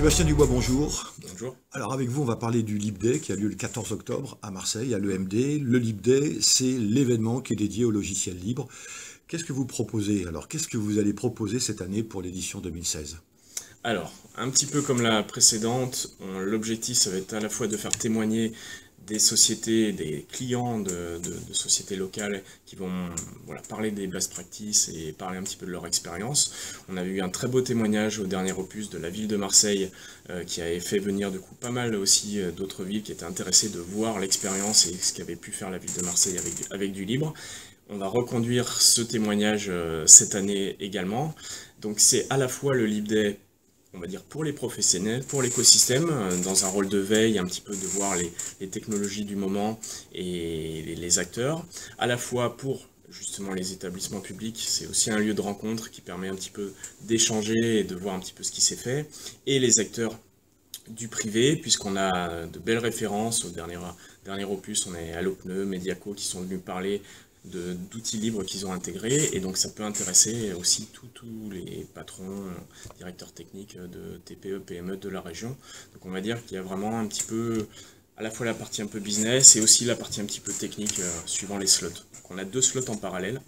Sébastien Dubois, bonjour. Bonjour. Alors avec vous, on va parler du LibDay qui a lieu le 14 octobre à Marseille, à l'EMD. Le LibDay, c'est l'événement qui est dédié au logiciel libre. Qu'est-ce que vous proposez? Alors, qu'est-ce que vous allez proposer cette année pour l'édition 2016? Alors, un petit peu comme la précédente, l'objectif, ça va être à la fois de faire témoigner des sociétés, des clients de sociétés locales qui vont parler des best practices et parler un petit peu de leur expérience. On a eu un très beau témoignage au dernier opus de la ville de Marseille qui avait fait venir du coup pas mal aussi d'autres villes qui étaient intéressées de voir l'expérience et ce qu'avait pu faire la ville de Marseille avec du libre. On va reconduire ce témoignage cette année également. Donc c'est à la fois le LibDay, on va dire pour les professionnels, pour l'écosystème, dans un rôle de veille, un petit peu de voir les technologies du moment et les acteurs, à la fois pour justement les établissements publics, c'est aussi un lieu de rencontre qui permet un petit peu d'échanger et de voir un petit peu ce qui s'est fait, et les acteurs du privé, puisqu'on a de belles références au dernier opus, on est Allopneu, Mediaco qui sont venus parler d'outils libres qu'ils ont intégrés, et donc ça peut intéresser aussi tous les patrons, directeurs techniques de TPE, PME de la région. Donc on va dire qu'il y a vraiment un petit peu à la fois la partie un peu business et aussi la partie un petit peu technique suivant les slots. Donc on a 2 slots en parallèle,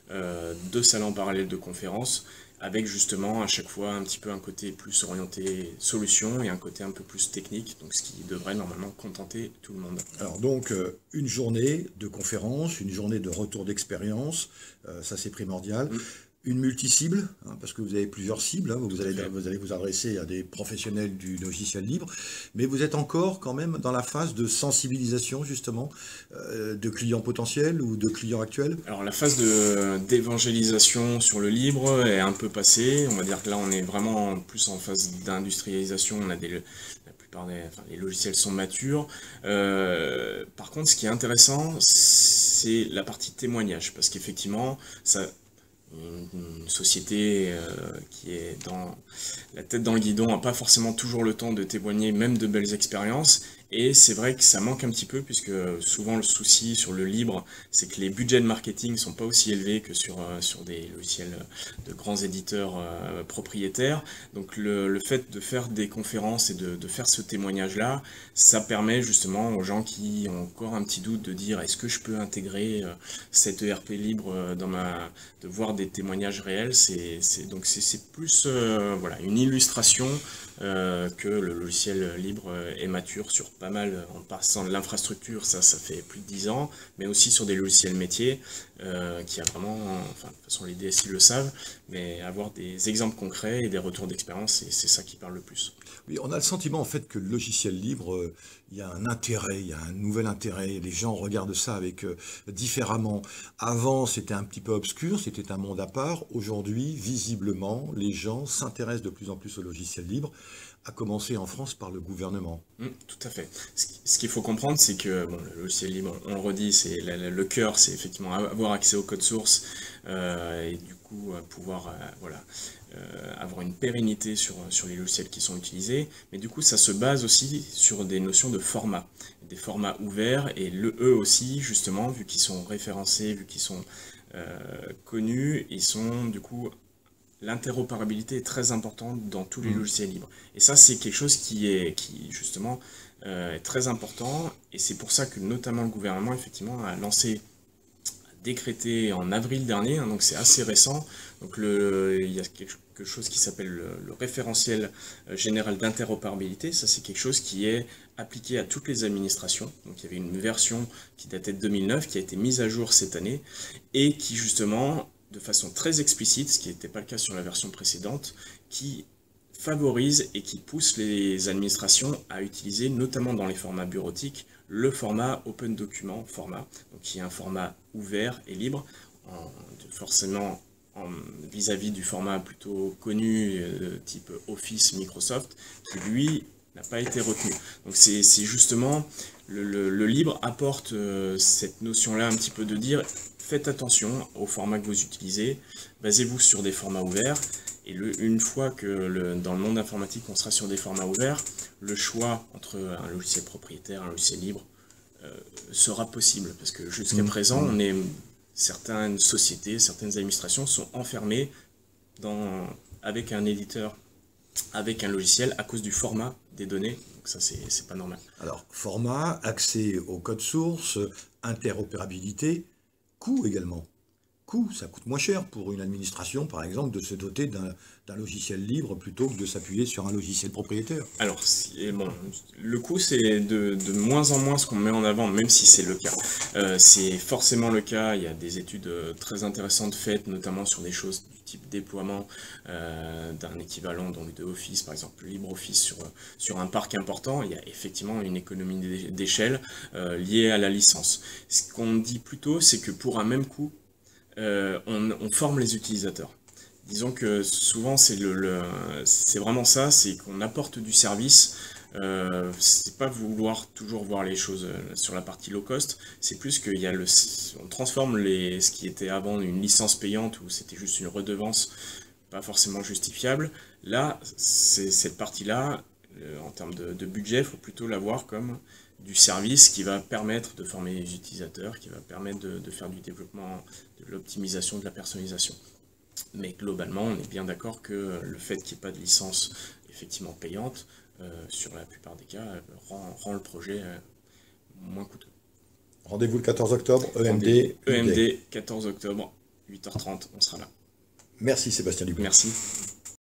2 salles en parallèle de conférences, avec justement à chaque fois un petit peu un côté plus orienté solution et un côté un peu plus technique, donc ce qui devrait normalement contenter tout le monde. Alors donc, une journée de conférence, une journée de retour d'expérience, ça c'est primordial. Une multi-cible, hein, parce que vous avez plusieurs cibles, hein, Tout à fait. vous allez vous adresser à des professionnels du logiciel libre, mais vous êtes encore quand même dans la phase de sensibilisation justement de clients potentiels ou de clients actuels. Alors la phase d'évangélisation sur le libre est un peu passée, on va dire que là on est vraiment plus en phase d'industrialisation, on a la plupart les logiciels sont matures. Par contre ce qui est intéressant c'est la partie témoignage, parce qu'effectivement une société qui est dans la tête dans le guidon n'a pas forcément toujours le temps de témoigner même de belles expériences, et c'est vrai que ça manque un petit peu, puisque souvent le souci sur le libre c'est que les budgets de marketing sont pas aussi élevés que sur des logiciels de grands éditeurs propriétaires. Donc le fait de faire des conférences et de faire ce témoignage là, ça permet justement aux gens qui ont encore un petit doute de dire est-ce que je peux intégrer cet ERP libre de voir des témoignages réels. Donc c'est plus une illustration que le logiciel libre est mature sur pas mal, en passant de l'infrastructure, ça fait plus de 10 ans, mais aussi sur des logiciels métiers qui a vraiment, enfin de toute façon les DSI le savent, mais avoir des exemples concrets et des retours d'expérience, c'est ça qui parle le plus. Oui, on a le sentiment en fait que le logiciel libre, il y a un intérêt, il y a un nouvel intérêt. Les gens regardent ça avec différemment. Avant, c'était un petit peu obscur, c'était un monde à part. Aujourd'hui, visiblement, les gens s'intéressent de plus en plus au logiciel libre, à commencer en France par le gouvernement. Tout à fait. Ce qu'il faut comprendre, c'est que le logiciel libre, on le redit, c'est le cœur, c'est effectivement avoir accès au code source et du coup pouvoir avoir une pérennité sur les logiciels qui sont utilisés. Mais du coup, ça se base aussi sur des notions de format, des formats ouverts, et eux aussi, justement, vu qu'ils sont référencés, vu qu'ils sont connus, ils sont du coup l'interopérabilité est très importante dans tous les logiciels libres. Et ça, c'est quelque chose qui justement, est très important. Et c'est pour ça que notamment le gouvernement, effectivement, a décrété en avril dernier, hein, donc c'est assez récent. Donc il y a quelque chose qui s'appelle le référentiel général d'interopérabilité. Ça, c'est quelque chose qui est appliqué à toutes les administrations. Donc il y avait une version qui datait de 2009, qui a été mise à jour cette année, et qui justement, de façon très explicite, ce qui n'était pas le cas sur la version précédente, qui favorise et qui pousse les administrations à utiliser, notamment dans les formats bureautiques, le format Open Document format, donc qui est un format ouvert et libre, forcément vis-à-vis du format plutôt connu type Office, Microsoft, qui lui n'a pas été retenu. Donc c'est justement le libre apporte cette notion-là un petit peu de dire faites attention au format que vous utilisez, basez-vous sur des formats ouverts, et une fois que dans le monde informatique on sera sur des formats ouverts, le choix entre un logiciel propriétaire, un logiciel libre sera possible, parce que jusqu'à présent certaines sociétés, certaines administrations sont enfermées avec un éditeur avec un logiciel à cause du format des données. Donc ça, c'est pas normal. Alors, format, accès au code source, interopérabilité, coût également. Coût, ça coûte moins cher pour une administration, par exemple, de se doter d'un logiciel libre plutôt que de s'appuyer sur un logiciel propriétaire. Alors, bon, le coût, c'est de moins en moins ce qu'on met en avant, même si c'est le cas. C'est forcément le cas, il y a des études très intéressantes faites, notamment sur des choses du type déploiement d'un équivalent donc de Office, par exemple LibreOffice sur un parc important. Il y a effectivement une économie d'échelle liée à la licence. Ce qu'on dit plutôt, c'est que pour un même coût, on forme les utilisateurs. Disons que souvent c'est vraiment ça, c'est qu'on apporte du service. C'est pas vouloir toujours voir les choses sur la partie low cost, c'est plus qu'il y a on transforme ce qui était avant une licence payante où c'était juste une redevance pas forcément justifiable. Là, cette partie-là, en termes de budget, il faut plutôt la voir comme du service qui va permettre de former les utilisateurs, qui va permettre de faire du développement, de l'optimisation, de la personnalisation. Mais globalement, on est bien d'accord que le fait qu'il n'y ait pas de licence effectivement payante, sur la plupart des cas, rend le projet moins coûteux. Rendez-vous le 14 octobre, EMD. EMD, 14 octobre, 8h30, on sera là. Merci Sébastien Dupont. Merci.